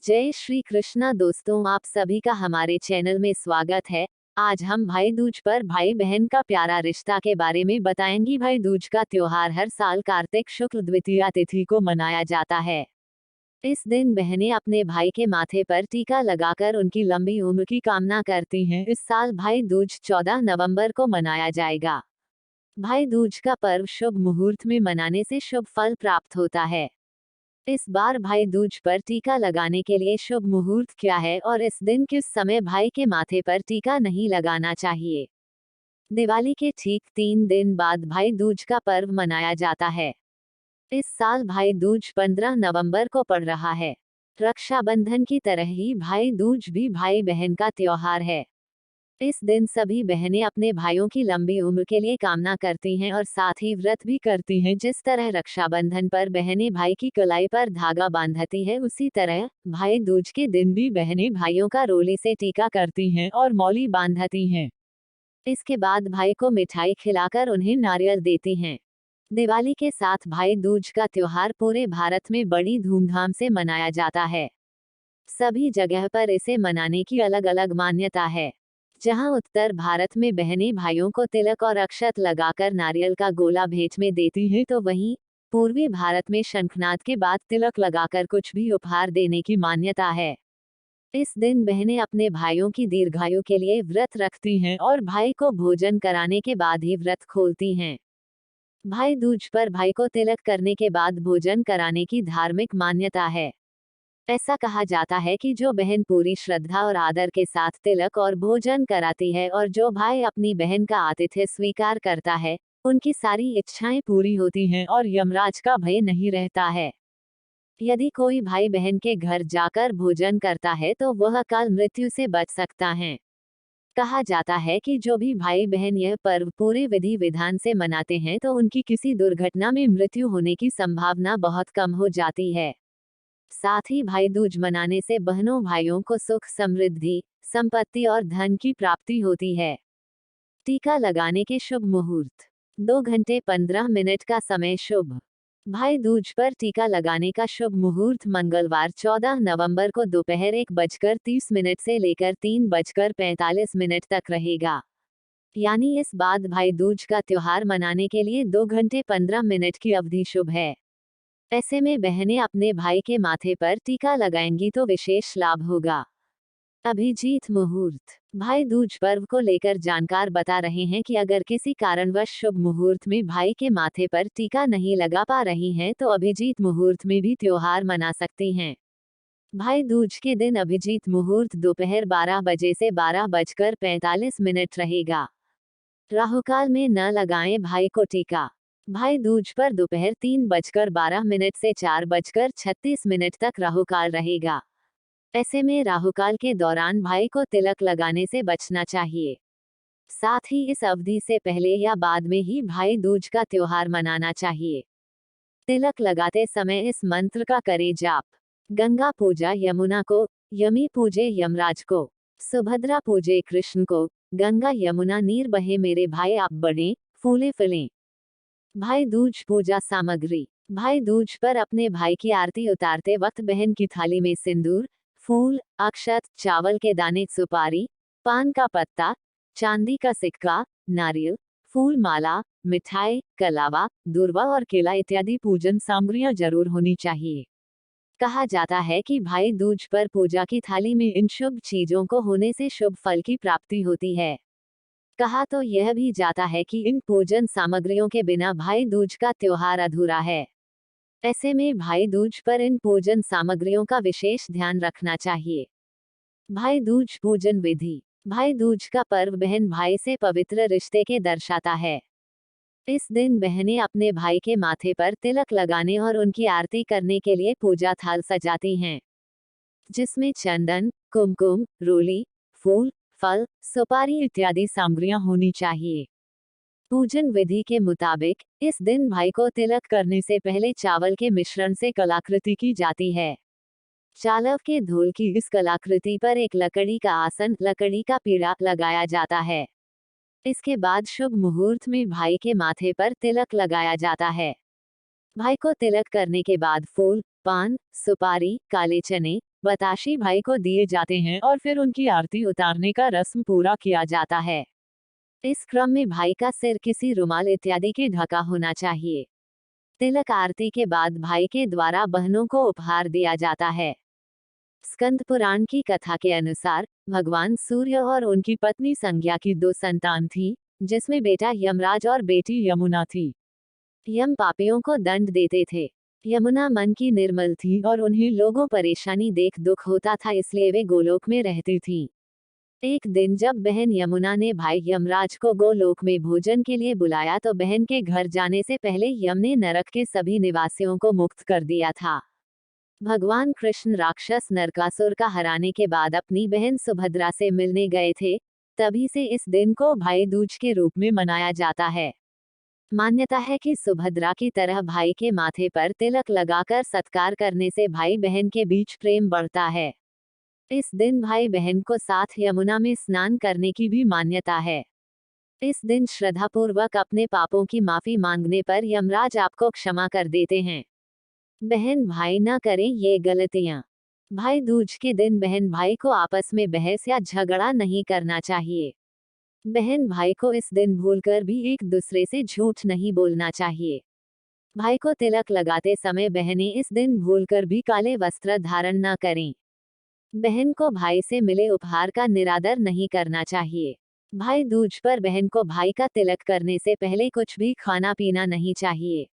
जय श्री कृष्णा दोस्तों, आप सभी का हमारे चैनल में स्वागत है। आज हम भाई दूज पर भाई बहन का प्यारा रिश्ता के बारे में बताएंगी। भाई दूज का त्योहार हर साल कार्तिक शुक्ल द्वितीया तिथि को मनाया जाता है। इस दिन बहनें अपने भाई के माथे पर टीका लगाकर उनकी लंबी उम्र की कामना करती हैं। इस साल भाई दूज 14 नवंबर को मनाया जाएगा। भाई दूज का पर्व शुभ मुहूर्त में मनाने से शुभ फल प्राप्त होता है। इस बार भाई दूज पर टीका लगाने के लिए शुभ मुहूर्त क्या है और इस दिन किस समय भाई के माथे पर टीका नहीं लगाना चाहिए। दिवाली के ठीक 3 दिन बाद भाई दूज का पर्व मनाया जाता है। इस साल भाई दूज 15 नवंबर को पड़ रहा है। रक्षाबंधन की तरह ही भाई दूज भी भाई बहन का त्योहार है। इस दिन सभी बहनें अपने भाइयों की लंबी उम्र के लिए कामना करती हैं और साथ ही व्रत भी करती हैं। जिस तरह रक्षाबंधन पर बहनें भाई की कलाई पर धागा बांधती है, उसी तरह भाई दूज के दिन भी बहनें भाइयों का रोली से टीका करती हैं और मौली बांधती हैं। इसके बाद भाई को मिठाई खिलाकर उन्हें नारियल देती हैं। दिवाली के साथ भाई दूज का त्योहार पूरे भारत में बड़ी धूमधाम से मनाया जाता है। सभी जगह पर इसे मनाने की अलग अलग मान्यता है। जहां उत्तर भारत में बहनें भाइयों को तिलक और अक्षत लगाकर नारियल का गोला भेंट में देती हैं, तो वहीं पूर्वी भारत में शंखनाद के बाद तिलक लगाकर कुछ भी उपहार देने की मान्यता है। इस दिन बहनें अपने भाइयों की दीर्घायु के लिए व्रत रखती हैं और भाई को भोजन कराने के बाद ही व्रत खोलती हैं। भाई दूज पर भाई को तिलक करने के बाद भोजन कराने की धार्मिक मान्यता है। ऐसा कहा जाता है कि जो बहन पूरी श्रद्धा और आदर के साथ तिलक और भोजन कराती है और जो भाई अपनी बहन का आतिथ्य स्वीकार करता है, उनकी सारी इच्छाएं पूरी होती हैं और यमराज का भय नहीं रहता है। यदि कोई भाई बहन के घर जाकर भोजन करता है तो वह अकाल मृत्यु से बच सकता है। कहा जाता है कि जो भी भाई बहन यह पर्व पूरे विधि विधान से मनाते हैं तो उनकी किसी दुर्घटना में मृत्यु होने की संभावना बहुत कम हो जाती है। साथ ही भाई दूज मनाने से बहनों भाइयों को सुख समृद्धि, संपत्ति और धन की प्राप्ति होती है। टीका लगाने के शुभ मुहूर्त 2 घंटे 15 मिनट का समय शुभ। भाई दूज पर टीका लगाने का शुभ मुहूर्त मंगलवार 14 नवंबर को दोपहर 1:30 से लेकर 3:45 तक रहेगा। यानी इस बाद भाई दूज का त्योहार मनाने के लिए 2 घंटे 15 मिनट की अवधि शुभ है। ऐसे में बहनें अपने भाई के माथे पर टीका लगाएंगी तो विशेष लाभ होगा। अभिजीत मुहूर्त। भाई दूज पर्व को लेकर जानकार बता रहे हैं कि अगर किसी कारणवश शुभ मुहूर्त में भाई के माथे पर टीका नहीं लगा पा रही हैं तो अभिजीत मुहूर्त में भी त्योहार मना सकती हैं। भाई दूज के दिन अभिजीत मुहूर्त दोपहर 12 बजे से 12:45 रहेगा। राहुकाल में न लगाएं भाई को टीका। भाई दूज पर दोपहर 3:12 से 4:36 तक राहुकाल रहेगा। ऐसे में राहुकाल के दौरान भाई को तिलक लगाने से बचना चाहिए। साथ ही इस अवधि से पहले या बाद में ही भाई दूज का त्योहार मनाना चाहिए। तिलक लगाते समय इस मंत्र का करें जाप। गंगा पूजा यमुना को, यमी पूजे यमराज को, सुभद्रा पूजे कृष्ण को, गंगा यमुना नीर बहे मेरे भाई आप बढ़े, फूले फलें। भाई दूज पूजा सामग्री। भाई दूज पर अपने भाई की आरती उतारते वक्त बहन की थाली में सिंदूर, फूल, अक्षत, चावल के दाने, सुपारी, पान का पत्ता, चांदी का सिक्का, नारियल, फूल माला, मिठाई, कलावा, दूर्वा और केला इत्यादि पूजन सामग्रियां जरूर होनी चाहिए। कहा जाता है कि भाई दूज पर पूजा की थाली में इन शुभ चीजों को होने से शुभ फल की प्राप्ति होती है। कहा तो यह भी जाता है कि इन पूजन सामग्रियों के बिना भाई दूज का त्योहार अधूरा है। ऐसे में भाई दूज पर इन पूजन सामग्रियों का विशेष ध्यान रखना चाहिए। भाई दूज पूजन विधि। भाई दूज का पर्व बहन भाई से पवित्र रिश्ते के दर्शाता है। इस दिन बहनें अपने भाई के माथे पर तिलक लगाने और उनकी आरती करने के लिए पूजा थाल सजाती हैं, जिसमें चंदन, कुमकुम, रोली, फूल, फल, सुपारी इत्यादि सामग्रियां होनी चाहिए। पूजन विधि के मुताबिक इस दिन भाई को तिलक करने से पहले चावल के मिश्रण से कलाकृति की जाती है। चावल के धूल की इस कलाकृति पर एक लकड़ी का आसन, लकड़ी का पीढ़ा लगाया जाता है। इसके बाद शुभ मुहूर्त में भाई के माथे पर तिलक लगाया जाता है। भाई को तिलक करने के बाद फूल, पान, सुपारी, काले चने, बताशे भाई को दिए जाते हैं और फिर उनकी आरती उतारने का रस्म पूरा किया जाता है। इस क्रम में भाई का सिर किसी रुमाल इत्यादि के ढका होना चाहिए। तिलक आरती के बाद भाई के द्वारा बहनों को उपहार दिया जाता है। स्कंद पुराण की कथा के अनुसार भगवान सूर्य और उनकी पत्नी संज्ञा की 2 संतान थी, जिसमें बेटा यमराज और बेटी यमुना थी। यम पापियों को दंड देते थे। यमुना मन की निर्मल थी और उन्हें लोगों परेशानी देख दुख होता था, इसलिए वे गोलोक में रहती थीं। एक दिन जब बहन यमुना ने भाई यमराज को गोलोक में भोजन के लिए बुलाया तो बहन के घर जाने से पहले यम ने नरक के सभी निवासियों को मुक्त कर दिया था। भगवान कृष्ण राक्षस नरकासुर का हराने के बाद अपनी बहन सुभद्रा से मिलने गए थे, तभी से इस दिन को भाई दूज के रूप में मनाया जाता है। मान्यता है कि सुभद्रा की तरह भाई के माथे पर तिलक लगाकर सत्कार करने से भाई बहन के बीच प्रेम बढ़ता है। इस दिन भाई बहन को साथ यमुना में स्नान करने की भी मान्यता है। इस दिन श्रद्धापूर्वक अपने पापों की माफी मांगने पर यमराज आपको क्षमा कर देते हैं। बहन भाई न करें ये गलतियां। भाई दूज के दिन बहन भाई को आपस में बहस या झगड़ा नहीं करना चाहिए। बहन भाई को इस दिन भूलकर भी एक दूसरे से झूठ नहीं बोलना चाहिए। भाई को तिलक लगाते समय बहनें इस दिन भूलकर भी काले वस्त्र धारण न करें। बहन को भाई से मिले उपहार का निरादर नहीं करना चाहिए। भाई दूज पर बहन को भाई का तिलक करने से पहले कुछ भी खाना पीना नहीं चाहिए।